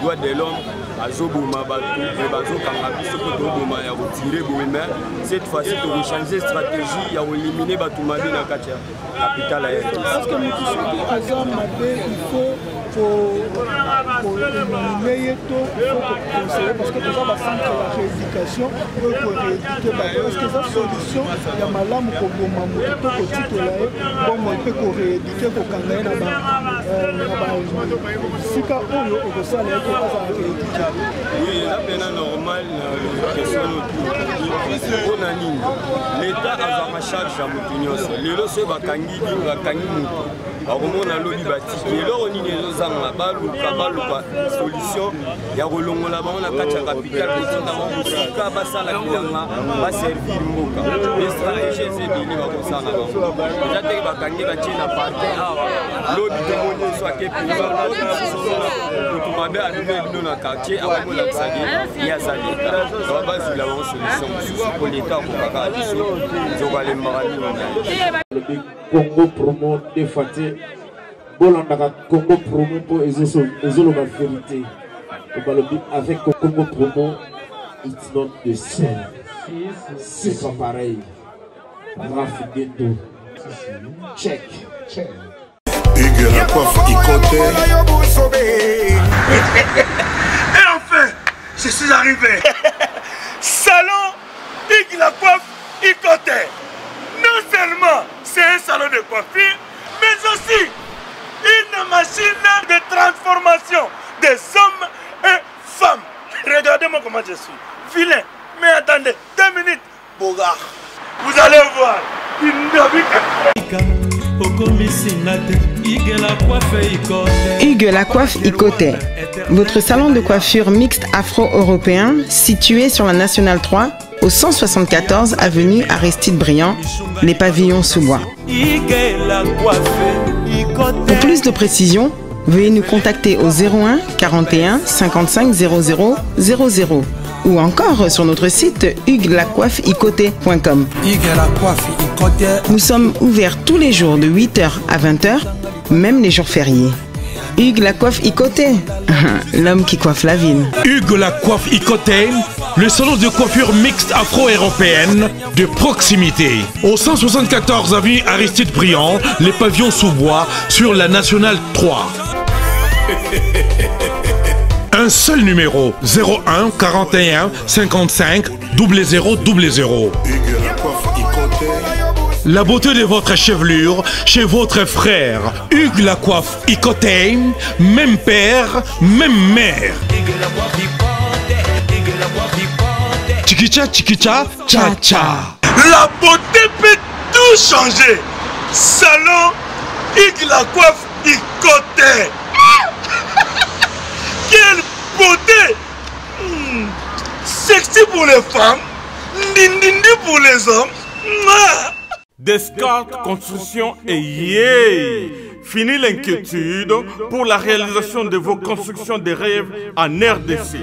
droits de l'homme azoboma bato et bazokanga biso ko toboma ya retirer boema cette fois-ci to changer stratégie ya éliminer bato mabe na kati ya capitale ya RDC. Parce que nous sommes azam mabe il faut éliminer tout parce que déjà la centre de rééducation pour rééduquer parce que ça solution il y a malamu ko boma moto ko titola bon moi peut ko rééduquer ko kanga na ba sika oyo ko sala ko za rééduquer. Oui, la peine normal question on a nini l'état a ma charge à mutinyo lelo se bakangi mutu akomona lobi batiki eloko nini ezozanga baluka solution ya kolongola bango na kati ya capitale kotinda bango mosika basala bilanga baservir mboka les stratégies ezebele bakosala bango eza teke bakangi batie na parte awa lobi tomoni so ake mpenza motu mabe abime bino na quartier akokolakisaki ye azaleka bazwila bango solution mosusu po leta akokaka biso zokalembaka bino naye Congo promo défaté. Bolandaka Congo promo pour ezolo la vérité. Avec Congo promo, it's not the same. C'est pas pareil. Raffiné tout. Check. Hugues la coiffe Ikoté. Et enfin, je suis arrivé. Salon Hugues la coiffe Ikoté. Non seulement c'est un salon de coiffure, mais aussi une machine de transformation des hommes et femmes. Regardez-moi comment je suis. Vilain. Mais attendez, 2 minutes. Bogard. Vous allez voir. Hugues la coiffe Ikoté. Votre salon de coiffure mixte afro-européen situé sur la Nationale 3 au 174 avenue Aristide Briand, les pavillons sous bois. Pour plus de précisions, veuillez nous contacter au 01 41 55 00 00 ou encore sur notre site hugueslacoiffeikoté.com. Nous sommes ouverts tous les jours de 8h à 20h, même les jours fériés. Hugues la coiffe Ikoté, l'homme qui coiffe la ville. Hugues la coiffe Ikoté, le salon de coiffure mixte afro-européenne de proximité. Au 174 avenue Aristide Briand, les pavillons sous bois sur la Nationale 3. Un seul numéro, 01 41 55 00 00. La beauté de votre chevelure chez votre frère. Hugues la coiffe Ikoté, même père, même mère. Chikicha, chikicha, cha cha. La beauté peut tout changer. Salon Hugues la coiffe Ikoté. Quelle beauté! Sexy pour les femmes, dindindi pour les hommes. Descartes Construction et yeah! Fini l'inquiétude pour la réalisation de vos constructions de rêves en RDC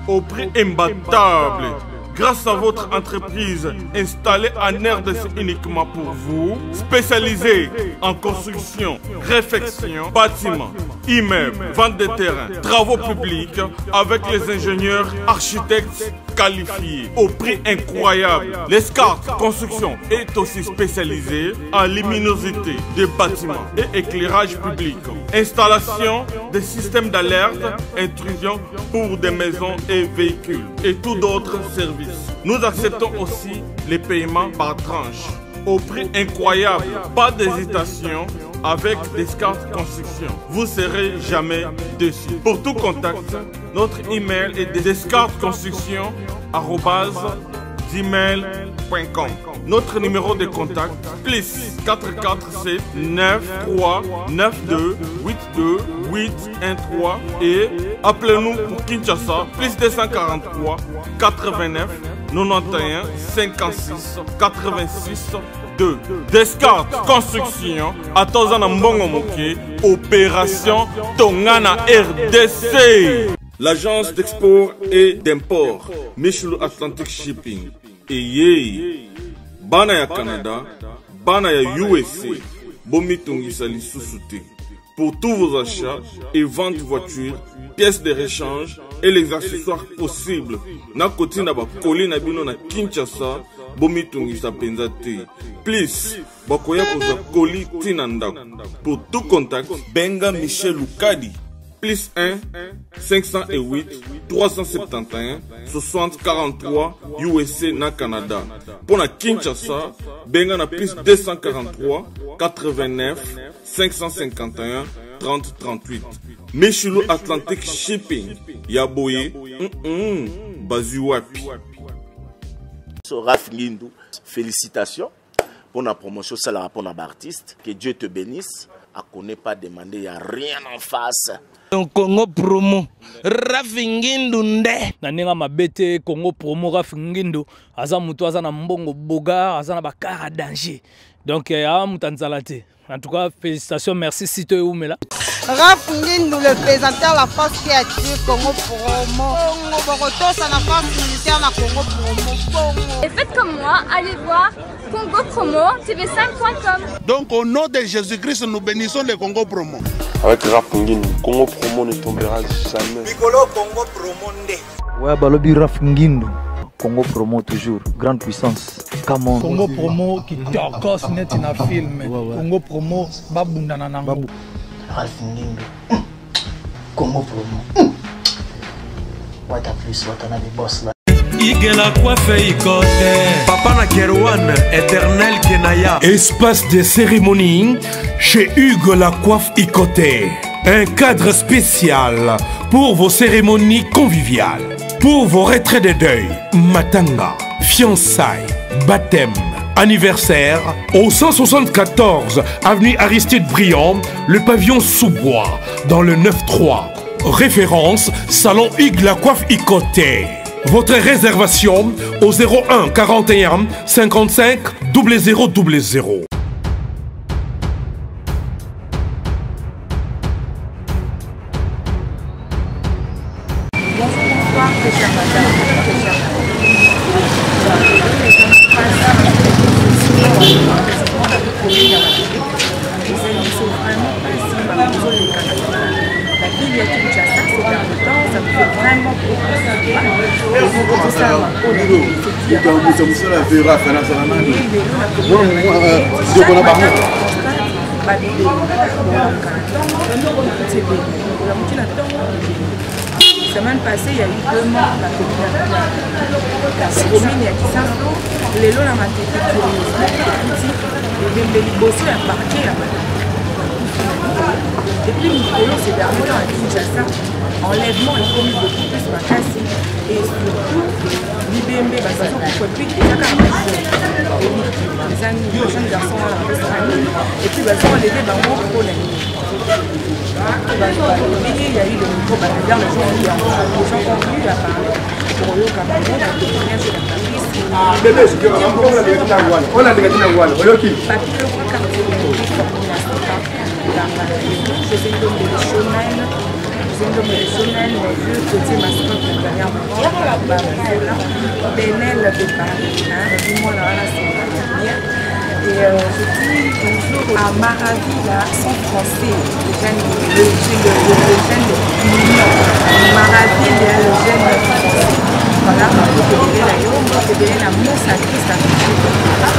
au prix imbattable. Grâce à votre entreprise installée en RDC uniquement pour vous, spécialisée en construction, réfection, bâtiments, immeubles, vente de terrains, travaux publics, avec les ingénieurs architectes qualifiés au prix incroyable. Descartes Construction est aussi spécialisée en luminosité des bâtiments et éclairage public, installation des systèmes d'alerte, intrusion pour des maisons et véhicules et tout d'autres services. Nous acceptons aussi les paiements par tranche au prix incroyable. Pas d'hésitation avec Descartes Construction. Vous ne serez jamais déçus. Pour tout contact, notre email est descartesconstruction@gmail.com. Notre numéro de contact plus 447 93 92 82 813 et appelez-nous pour Kinshasa plus 243 89 91 56 86 2. Descartes Construction à Tozana Mbongo Moké, opération Tongana RDC. L'agence d'export et d'import Michel Atlantic Shipping et yé bana ya Canada, bana ya USA, bomitungisa lisusu te. pour tous vos achats et ventes de voitures, pièces de rechange et les accessoires possibles. Na koti na ba koli na bino na Kinshasa, bomi tungisa penza te. Please, bakoya kozwa koli tina ndako. Pour tout contact, benga Michel Lukadi. Plus 1 508 371 60 43 USA na Canada. Pour na Kinshasa, benga na plus 243 89 551 30 38. Michelo Atlantic Shipping. Yaboye, Bazuapi. Raph Ngindou, félicitations pour la promotion, ça la rapport à l'artiste. Que Dieu te bénisse. À qu'on n'ait pas demandé, il n'y a rien en face. Congo promo Raph Ngindou nde naninga mabete Congo promo Raph Ngindou aza mutu aza na mbongo boga aza na bakara danger donc ya mutanzala te. En tout cas, félicitations, merci Sito et Oumela. Raph Ngindou, le présentateur la force créative Congo promo. Congo Boroto, ça la force militaire na Congo promo. Et faites comme moi, allez voir Congo promo tv5.com. Donc au nom de Jésus-Christ, nous bénissons le Congo promo. Avec Raph Ngindou, Congo promo ne tombera jamais. Piccolo Congo promo nde. Ouais, balobi Raph Ngindou. Congo promo toujours, grande puissance. Come Congo promo qui torcos net in a film. Congo promo babundana nango. Raph Ngindou. Congo promo. What a plus, what a des boss là. Igela coiffe ikote. Papa na Kerouan, éternel Kenaya. Espace de cérémonie chez Hugues la coiffe Ikote. Un cadre spécial pour vos cérémonies conviviales. Pour vos retraits de deuil, matanga, fiançailles, baptême, anniversaire, au 174 avenue Aristide Briand, le pavillon sous-bois, dans le 9-3. Référence, salon Hugues la coiffe Ikote. Votre réservation au 01 41 55 0000. Semaine passée, il y a eu 2 morts dans la commune. Il y a 15 les lots dans ma tête, et puis Mikolo, ces derniers temps à Kinshasa, enlèvement est commis beaucoup plus ma casse et surtout l'IBMB, parce que pour plus qu'il y a les amis, les jeunes garçons à l'Australie, et puis ils ont enlevé dans mon problème. Il y a eu le micro, les gens ont voulu la parler pour eux, comme on a témoignage de la Patrice. Bébé, on a des je suis un homme de Chonel, mon vieux côté masculin derrière Benel de Paris, dis-moi là, c'est la dernière. Et je dis toujours à Maravi, là, son français, le jeune Maravi, il y a le jeune français. Voilà, on peut la Yom, on peut la mousse à Christ, la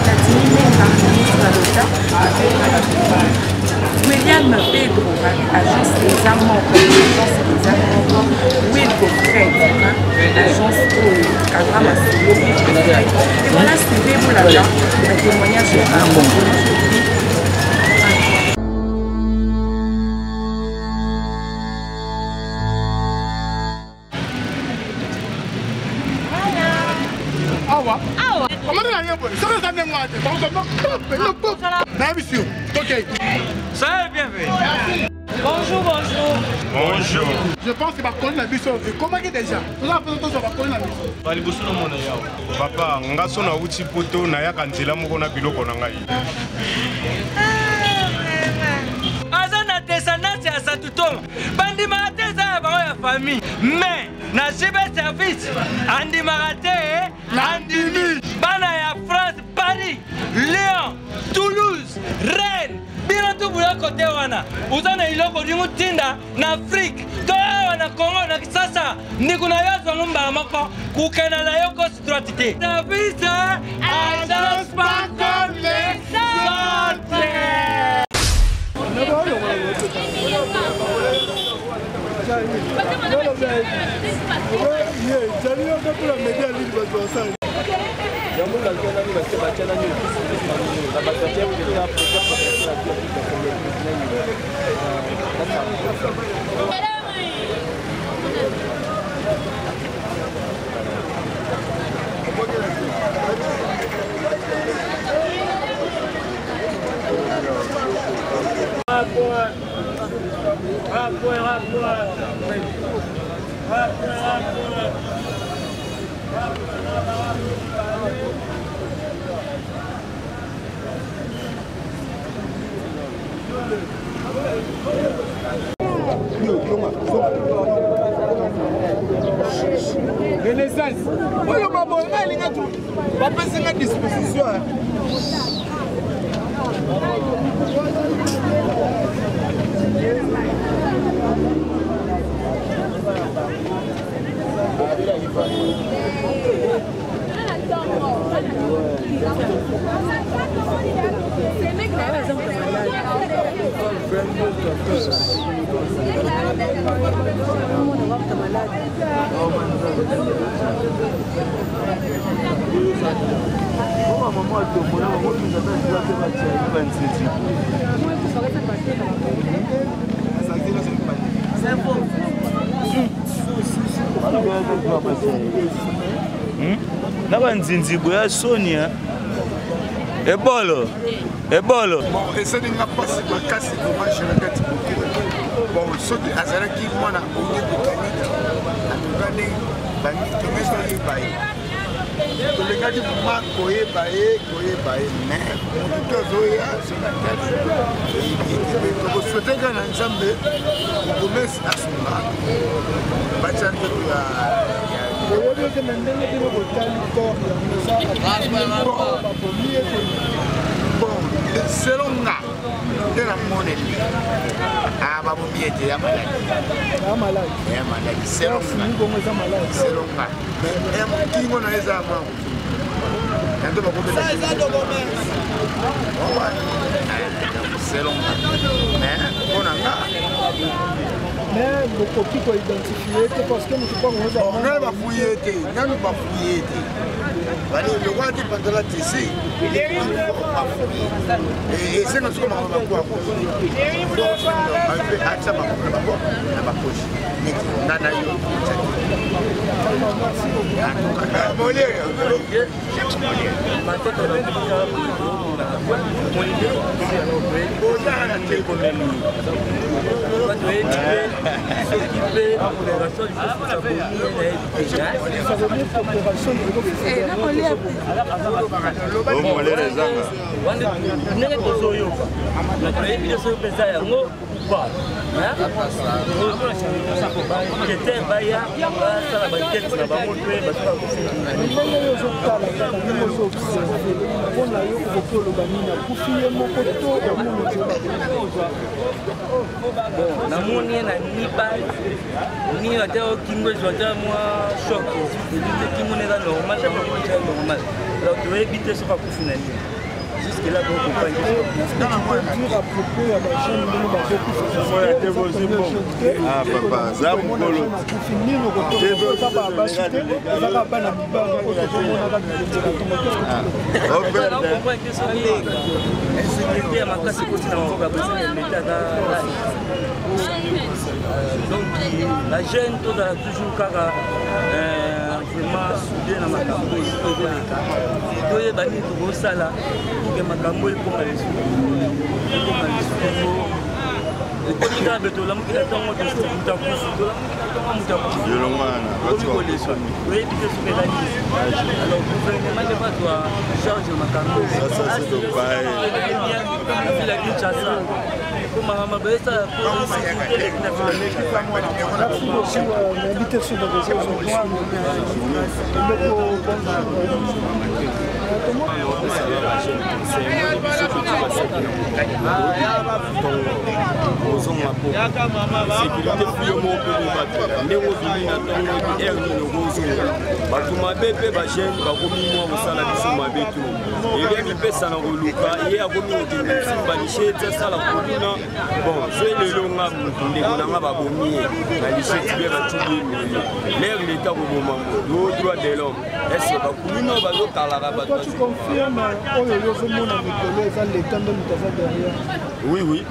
Platini, ministre de l'État. William Pedro, agence des amants, Wilco Fred, agence au Kagrama Solo. Et voilà, suivez-vous là-bas, le témoignage de Ça est bien fait. Bonjour, bonjour. Bonjour. Je pense que va connaître la mission. Comment est déjà? Nous avons besoin de connaître la mission. Papa, ngaso na uchi poto na ya kanzela moko na biloko na ngai. Azana descendance ya Satutoma. Bandi marate za ba ya famille. Mais na cyber service andi marate bana ya France, Paris, Lyon, Toulouse, Rennes, Bino tu bula kote wana uza na iloko lingu tinda na Afrique to wana Congo na Kisasa ndikuna yazo ngumba mako kukena na yoko situatite service agence pas comme les autres. Renaissance. Oui, on va passer à disposition. Nabanzinzibo ya Sonia ebolo bon essaie de passer ma casse de moi je regrette beaucoup bon sauter azaraki mwana onde botanique atugane bangi tomesa yebaye tolengaki ma koyeba ye mais motu azoya sur la tête tokosouhaite kaka na nzambe okomesi asunga batya ntoto ya bon selon nga nde na moneli babomi ete ya maladi selon nga mais kingo na eza mwa yanto bakobeta selon nga mais mpona nga mais bokoki koidentifie te parce que nani bafuye te bali lokwa ti pantala tese esenga soko makambo bakwako atisa makambo na bapoche neti ngana yo namoni na nibal ni ata kingo jota moi choc kingo neza normal normal alors tu veux éviter ce pas kufina ni jusque là donc on dire à propos ya ba jeune ni ba beaucoup ah papa za mukolo kufini no ko to ba ba chute za ba na ba ko to mona ba insécurité makasi ko tina ko ba l'état donc la jeune toujours kaka vraiment soudé na makambo oyo bani tokosala ke makambo ekoma lisusu ekokita betolamuki ntango oyebi te soki ezalisi alors gouvernement nde bato ya charge makambo la kinshasa komama bayesa l'invitation de ozonga po sécurité fuyo moko bato ndenge obimi na ntongo ere nini okozonga bato mabe mpe bagene bakomi mwa kosala biso mabe to elie mipesa na koluka ye akomi kokende mosimbalishe ete asala koluna bon zwe lelo nga motu ndeko na nga babomi ye na lisheti bie batuli emele lere leta koboma moto droit de l'homme ese bakumi no bazotalaka bato oui oui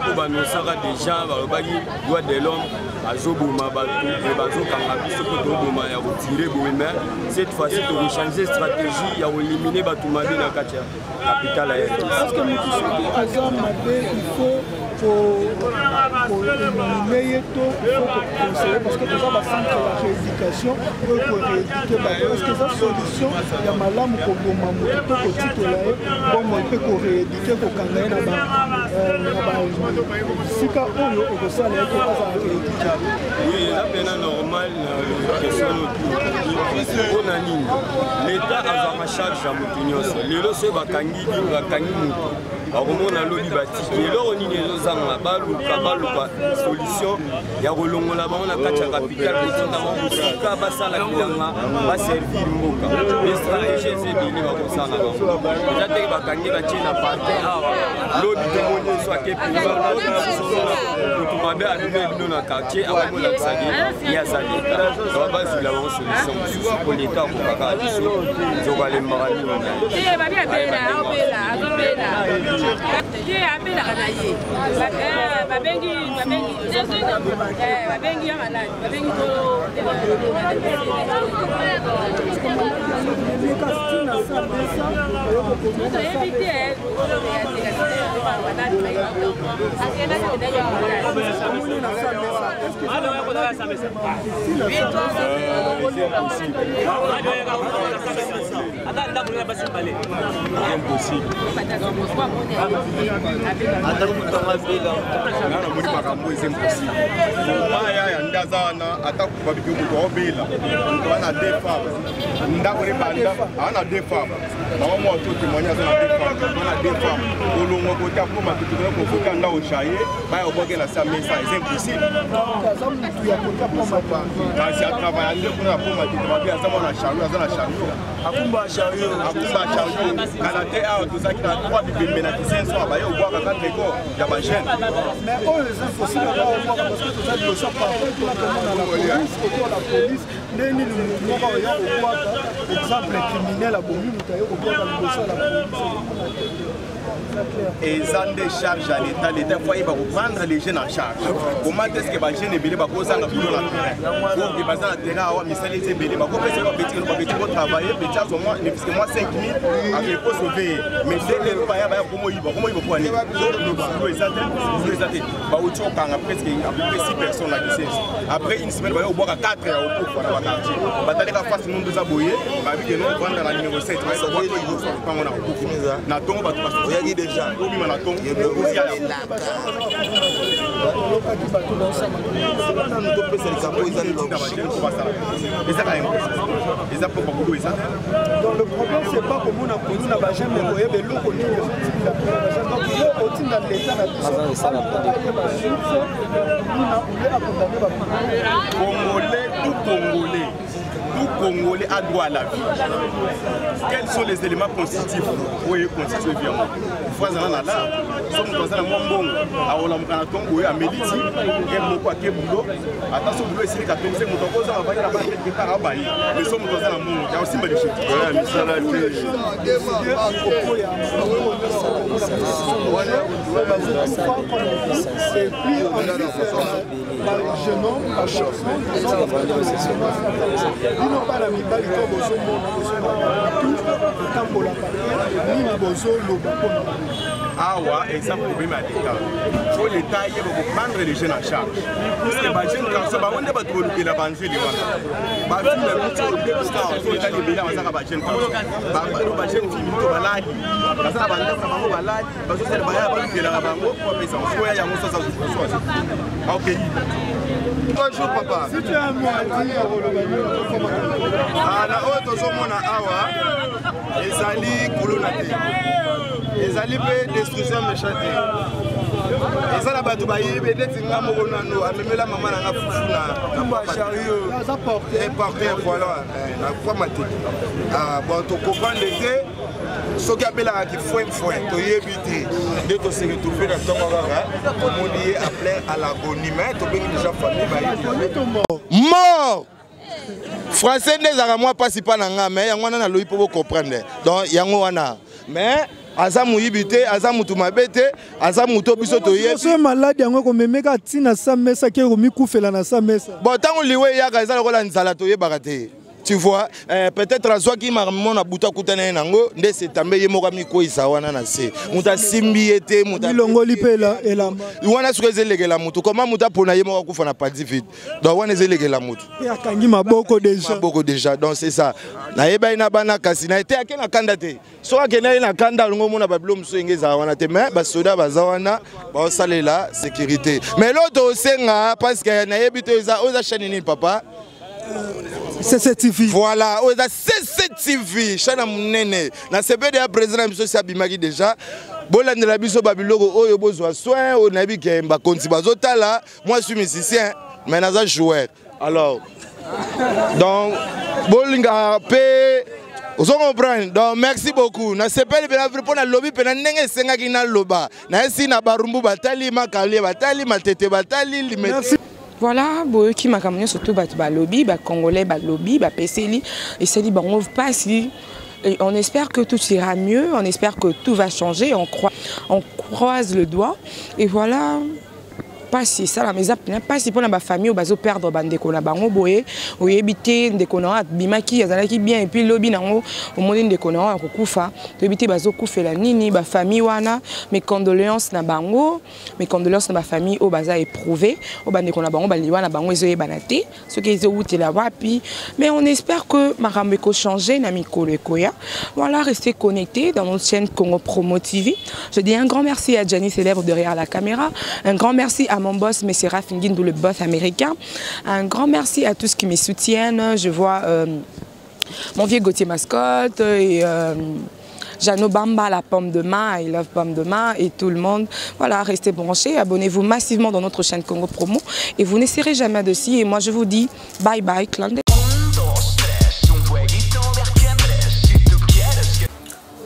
pour banosaka déjà balobaki droit de l'homme azoboma bato e bazokanga biso mpo toboma ya kotire boye mais cette fois-ci tokochange stratégie ya koélimine bato mabe na kati ya capitale ya que motu soki aza mabe ifo koélimine ye to koconseille parce que toza bacentre ya rééducation oyo korééduke bato est ce que eza solution ya malamu koboma motu to kotitola ye bongo mpe korééduke kokanga ye na sika oyo ekosala ye ko aza rééduke. Oui, eza pena normal na question mpona nini l'état azwaka charge ya motu nyonso lelo soki bakangi motu bakomona lobi batiki eloko nini ezozanga baluka solution ya kolongola bango na kati ya capitale kotinda bango mosika basala bilanga baservir mboka estratégie eza ebele bakosala bango eza teke bakangi batie na parte awa lobi tomoni so ake mpenza motu mabe alumi bino na quartier akomolakisaki ye aza leta awa bazwila bango solution mosusu mpo leta akokaka biso ezokalembaka mino ye abelaka na ye babengi ya maladi babengi toyebi te namoni makambo eza impossible maya ya ndaza wana ata babiki moto aobela moto wana de femme ndako ne banda ana de femme bango mwa to témoigne aza na de femme wana de femme olongwa kote akoma tutukana kofoka ndako chaye baya obokela sa mesa eza impossible kasi atravaille ande kuna poma tete babi aza mwana chariot aza na chariot akumba chariot kala te awa tozalaki na 3 bibembe na 500 abaye obwaka 4 école ya bagene mais oyo eza possible abaobwaka parce que toza liboso partout tunakomona la police ndenge nini motu moko oya kobwaka exemple criminel abomi moto aye kobwaka liboso ya la police eza nde charge ya l'état l'état fo ayeba koprendre les jeunes en charge comment est-ce que bagene ebele bakozanga bilo na terrain oke baza na terrain awa misala eza ebele bakopesa babeti kotravaille beti azwa mwa nefiske mwa 5 000 akepo sauve mais dès lelo baya komoyiba pwani lo eza te bauti okanga presque à peu près 6 personnes na licence après une semaine baya obwaka 4 ya okufa na bakartier bataleka face mundu eza boye babike no vanda na numéro 7 bango na okufa na ntongo bato oyaki déjà obima na ntongo okozi ala topesa likambo eza ezaka eza mpo bakulu eza donc le problème c'est pas komona kulu na bajame koyeba eloko nini otinda leta na biso tout Congolais a droit à la vie. Quels sont les éléments constitutifs pour constituer bien? Foisana na la, sommes dans un monde à Olamkanaton ou à Meliti, et beaucoup à Kebulo. Attention, vous essayer de tomber mon topo, ça va y avoir des carabaïs. Nous sommes dans un monde, il y a aussi des choses. Et puis on dit jeune homme, bino bana mibali to bozomona tout otambola nini bozoloba mpona awa eza problème ya l'état fo l'état yeba koprendre les jeunes en charge puisque bajeune garçon bango nde bato kolukela banzeli wana bafile bisoeta libela bazaka bajeune garçon bajeune fille mito balali baza na bandako na bango balali bazosala baya balukelaka bango po apesa soya yango sasa zukusoa aokei 3 jours papa si tu as un mois na oyo tozomona awa ezali kolona te ezali pe destruction méchante eza na bato bayibi neti nga moko nano amemela mama nanga fufu na chariot porteur voilà na kwa mateki bon tokopande te soki abelaka foin toyebi te nde toseretrouve na ntongo kaka tomoni ye appelé à l'agonie mais tobengi déjà famille bayibi mort français nde ezalaka mwa mpasi mpa na nga mais yango wana nalobi mpo bocomprendre donc yango wana mais aza moyibi te aza mutu mabe te aza mutu biso toyebi so malade yango komemeka ntina sa mesa ke komikufela na sa mesa bon ntango liwe eyaka eza lokola nzala toyebaka te tu vois peut-être azwaki makambo na butu akutana ye nango nde setambe ye moko amikoyisa wana na se mutu asimbi ye te ilongoli mpe elamba wana soki ezelekela mutu koma mutu apona ye moko akufa na padi vide donc wana ezelekela mutu akangi maboko déjà donc c'est ça nayeba ye na bana kasi na ete ake na kanda te soki akenda ye na kanda alongo omona babilo mosusu enge ezala wana te mais basoda baza wana baosalela sécurité mais loto osenga parce que nayebi te oza chaîne nini papa CCTV. Voilà, on a CCTV, chana munene. Na CPD à président biso si abimaki déjà. Bolande la biso babiloko oyo bozwa soin, on a vu que mba konti bazotala. Moi je suis musicien, mais naza joueur. Alors donc bolinga pe vous comprenez. Donc merci beaucoup. Na CPD bena vrepona lobby pena ndenge senga kina loba. Na esi na barumbu batali makali batali matete batali limete. Voilà, qui m'a camion surtout lobby, congolais lobby, PCLI, et c'est dit bon, pas si. On espère que tout ira mieux, on espère que tout va changer, on croise le doigt, et voilà. Pas si ça la maison pas si pour la famille ou bazo perdre bande ko na bango boye ou éviter de kona bimaki azalaki bien et puis lobby nango au monde de kona ko kufa to éviter bazo kufela nini ba famille wana mes condoléances na bango na famille au baza éprouvé au bande ko na bango ba liwa na bango ezo yebanate ce qui ezo utela wapi mais on espère que makambe ko changer na mikolo ekoya voilà restez connectés dans notre chaîne Congo Promo TV. Je dis un grand merci à Gianni Célèbre derrière la caméra, un grand merci à mon boss, M. Raph Nguindou, le boss américain. Un grand merci à tous qui me soutiennent. Je vois mon vieux Gauthier Mascotte et Jeannot Bamba, la pomme de main, I love pomme de main et tout le monde. Voilà, restez branchés, abonnez-vous massivement dans notre chaîne Congo Promo et vous ne serez jamais dessus. Et moi je vous dis bye bye, clan de...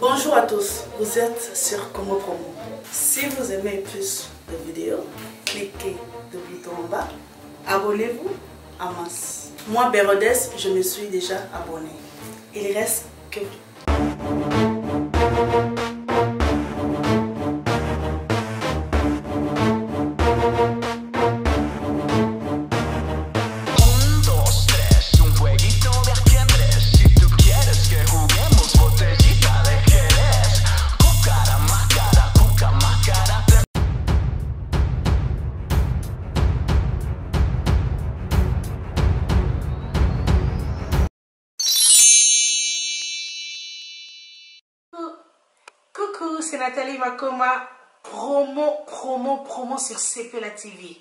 Bonjour à tous, vous êtes sur Congo Promo. Si vous aimez plus de vidéos, cliquez le bouton en bas, abonnez-vous à masse. Moi, Bérodès, je me suis déjà abonné. Il reste que... Coucou, c'est Nathalie Makoma, promo sur CPLA TV.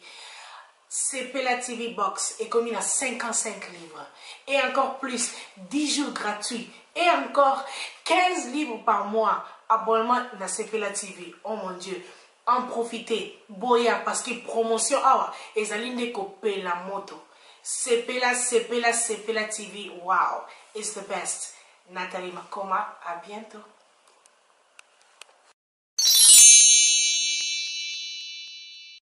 CPLA TV Box est commis à 55 livres. Et encore plus, 10 jours gratuits. Et encore 15 livres par mois. Abonnement à CPLA TV. Oh mon Dieu. En profitez. Boya parce que promotion. Ah, et Zaline copé la moto. CPLA TV. Wow. It's the best. Nathalie Makoma, à bientôt.